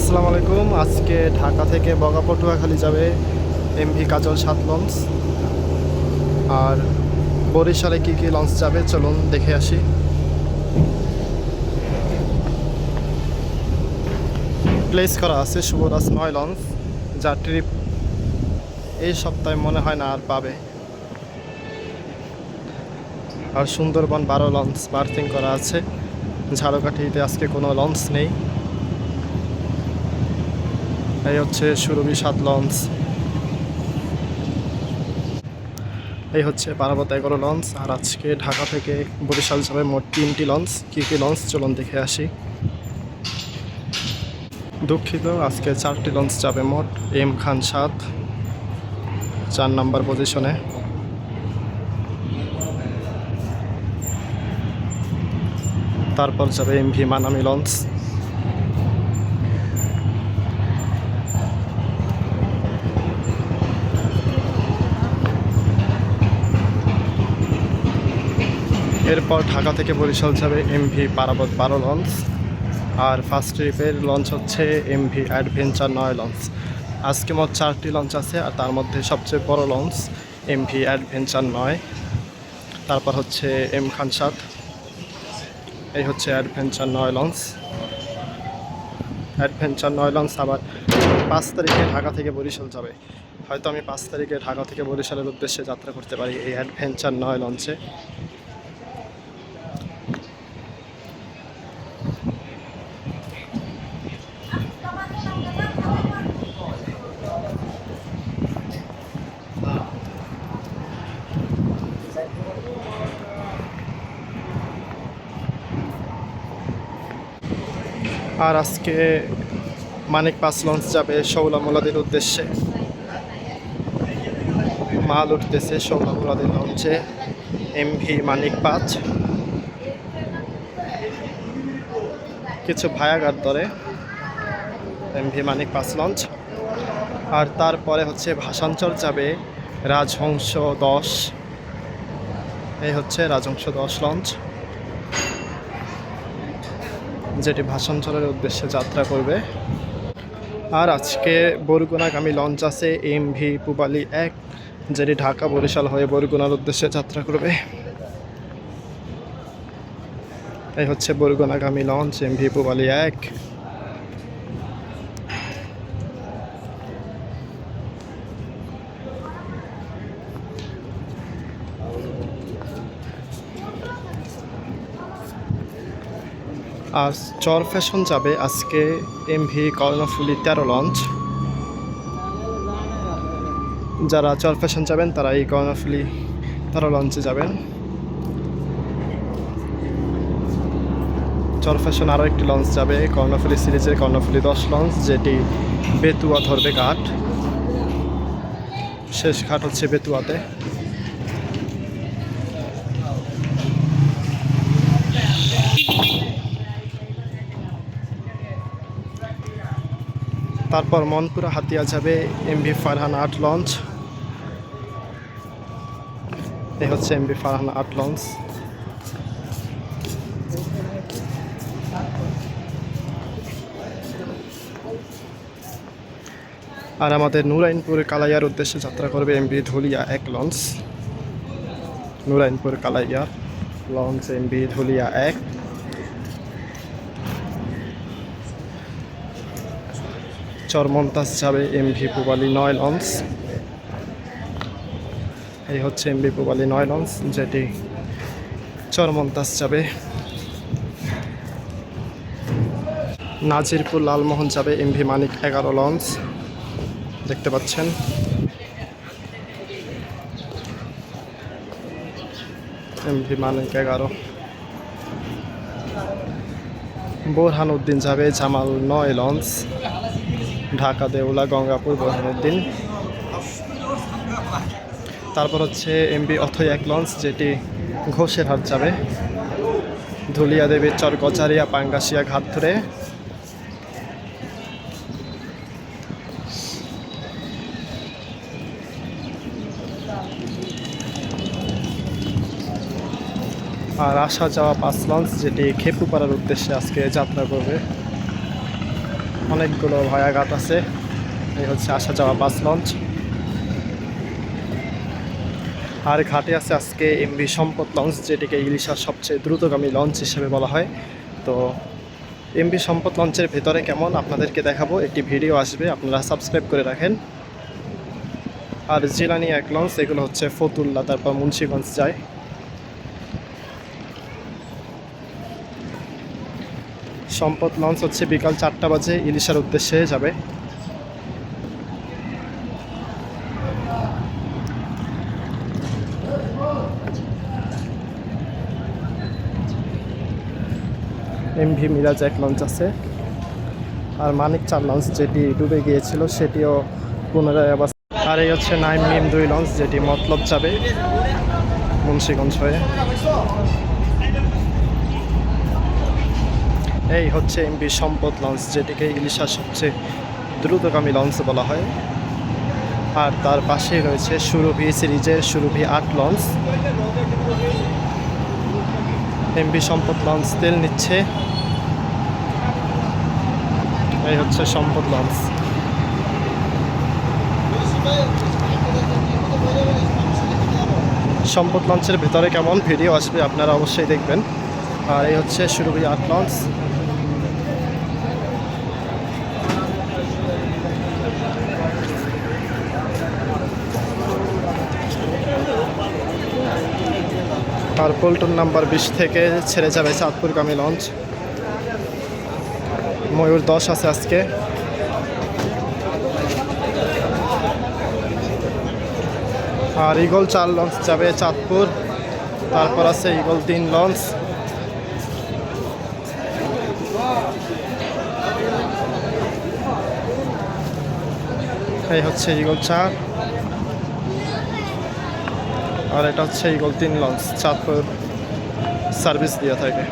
আসসালামু আলাইকুম। আজকে ঢাকা থেকে বগা পটুয়াখালী যাবে এমভি কাজল 7 লঞ্চ। আর বরিশালে কি কি লঞ্চ যাবে চলুন দেখে আসি। প্লেস করা আছে শুভরাজ 9 লঞ্চ, যা ট্রিপ এই সপ্তাহে মনে হয় না আর পাবে। আর সুন্দরবন 12 লঞ্চ বার্থিং করা আছে। ঝাড়কাঠিতে আজকে কোনো লঞ্চ নেই। এই হচ্ছে সুরভি 7 লঞ্চ, এই হচ্ছে পারাবত 11 লঞ্চ। আর আজকে ঢাকা থেকে বরিশাল যাবে মোট 3টি লঞ্চ। কী কী লঞ্চ চলুন দেখে আসি। দুঃখিত, আজকে 4টি লঞ্চ যাবে মোট। এম খান 7 4 নম্বর পজিশনে। তারপর যাবে এমভি মানামি লঞ্চ। এরপর ঢাকা থেকে বরিশাল যাবে এমভি পারাবত 12 লঞ্চ। আর ফার্স্ট ট্রিপের লঞ্চ হচ্ছে এমভি অ্যাডভেঞ্চার 9 লঞ্চ। আজকে মোট 4টি লঞ্চ আছে, আর তার মধ্যে সবচেয়ে বড় লঞ্চ এমভি অ্যাডভেঞ্চার 9। তারপর হচ্ছে এম খান 7। এই হচ্ছে অ্যাডভেঞ্চার 9 লঞ্চ। অ্যাডভেঞ্চার 9 লঞ্চ আবার 5 তারিখে ঢাকা থেকে বরিশাল যাবে। হয়তো আমি 5 তারিখে ঢাকা থেকে বরিশালের উদ্দেশ্যে যাত্রা করতে পারি এই অ্যাডভেঞ্চার 9 লঞ্চে। আর আজকে মানিক 5 লঞ্চ যাবে শৌলা মোলাদের উদ্দেশ্যে। মাল উঠতেছে শৌলা মোলাদের লঞ্চে এমভি মানিক 5। কিছু ভায়াঘাট ধরে এমভি মানিক 5 লঞ্চ। আর তারপরে হচ্ছে ভাষাঞ্চল যাবে রাজহংস 10। এই হচ্ছে রাজহংস 10 লঞ্চ, যেটি ভাষাঞ্চলের উদ্দেশ্যে যাত্রা করবে। আর আজকে বরগুনাগামী লঞ্চ আছে এমভি পুবালি 1, যেটি ঢাকা বরিশাল হয়ে বরগুনার উদ্দেশ্যে যাত্রা করবে। এই হচ্ছে বরগুনাগামী লঞ্চ এমভি পুবালি 1। আর চর ফ্যাশন যাবে আজকে এমভি কর্ণফুলি 13 লঞ্চ। যারা চর ফ্যাশন যাবেন তারা এই কর্ণফুলি 13 লঞ্চে যাবেন। চর ফ্যাশন আরও একটি লঞ্চ যাবে কর্ণফুলি সিরিজের কর্ণফুলি 10 লঞ্চ, যেটি বেতুয়া ধরবে ঘাট। শেষ ঘাট হচ্ছে বেতুয়াতে। তারপর মনপুরা হাতিয়া যাবে এমভি ফারহান 8 লঞ্চ। এই হচ্ছে এমভি ফারহান 8 লঞ্চ। আর আমাদের নুরাইনপুর কালাইয়ার উদ্দেশ্যে যাত্রা করবে MV Dhulia 1 launch. Nurainpur Kalaiya launch MV Dhulia 1। Charmontaj যাবে এমভি পুবালি 9 লঞ্চ। এই হচ্ছে এমভি পুবালি 9 লঞ্চ, যেটি চরমন্তাজ যাবে। নাজিরপুর লালমোহন যাবে এমভি মানিক 11 লঞ্চ, দেখতে পাচ্ছেন। এমভি মানিক 11। বোরহানউদ্দিন যাবে জামাল 9 লঞ্চ, ঢাকা দেউলা গঙ্গাপুর বোরহানউদ্দিন। তারপর হচ্ছে এমভি অথৈ 1 লঞ্চ, যেটি ঘোষেরহাট যাবে ধুলিয়া দেবীর চর গজারিয়া পাঙ্গাসিয়া ঘাট ধরে। আর আসা যাওয়া 5 লঞ্চ, যেটি খেপুপাড়ার উদ্দেশ্যে আজকে যাত্রা করবে। অনেকগুলো ভয়াঘাত আছে। এই হচ্ছে আসা যাওয়া বাস লঞ্চ। আর ঘাটে আছে আজকে এমভি সম্পদ লঞ্চ, যেটিকে ইলিশার সবচেয়ে দ্রুতগামী লঞ্চ হিসেবে বলা হয়। তো এমভি সম্পদ লঞ্চের ভেতরে কেমন আপনাদেরকে দেখাবো, একটি ভিডিও আসবে, আপনারা সাবস্ক্রাইব করে রাখেন। আর জিলানি এক লঞ্চ, এগুলো হচ্ছে ফতুল্লা তারপর মুন্সিগঞ্জ যায়। সম্পদ লঞ্চ হচ্ছে বিকাল 4টা বাজে ইলিশার উদ্দেশ্যে যাবে। এমভি মিরাজ এক লঞ্চ আছে। আর মানিক 4 লঞ্চ যেটি ডুবে গিয়েছিল সেটিও পুনরায় আবার। আর এই হচ্ছে নাইম মিম 2 লঞ্চ, যেটি মতলব যাবে মুন্সিগঞ্জ হয়ে। এই হচ্ছে এমভি সম্পদ লঞ্চ, যেটিকে ইলিশার সবচেয়ে দ্রুতগামী লঞ্চ বলা হয়। আর তার পাশেই রয়েছে সুরভি সিরিজের সুরভি 8 লঞ্চ। এমভি সম্পদ লঞ্চ তেল নিচ্ছে। এই হচ্ছে সম্পদ লঞ্চ। সম্পদ লঞ্চের ভেতরে কেমন ভিডিও আসবে আপনারা অবশ্যই দেখবেন। আর এই হচ্ছে সুরভি 8 লঞ্চ। আর পল্টন নাম্বার 20 থেকে ছেড়ে যাবে চাঁদপুরগামী লঞ্চ। ময়ূর 10 আছে আজকে। আর ইগল 4 লঞ্চ যাবে চাঁদপুর। তারপর আছে ইগল 3 লঞ্চ। এই হচ্ছে ইগল 4। আর এটা হচ্ছে ইগল 3 লঞ্চ, চাঁদপুর সার্ভিস দিয়ে থাকে।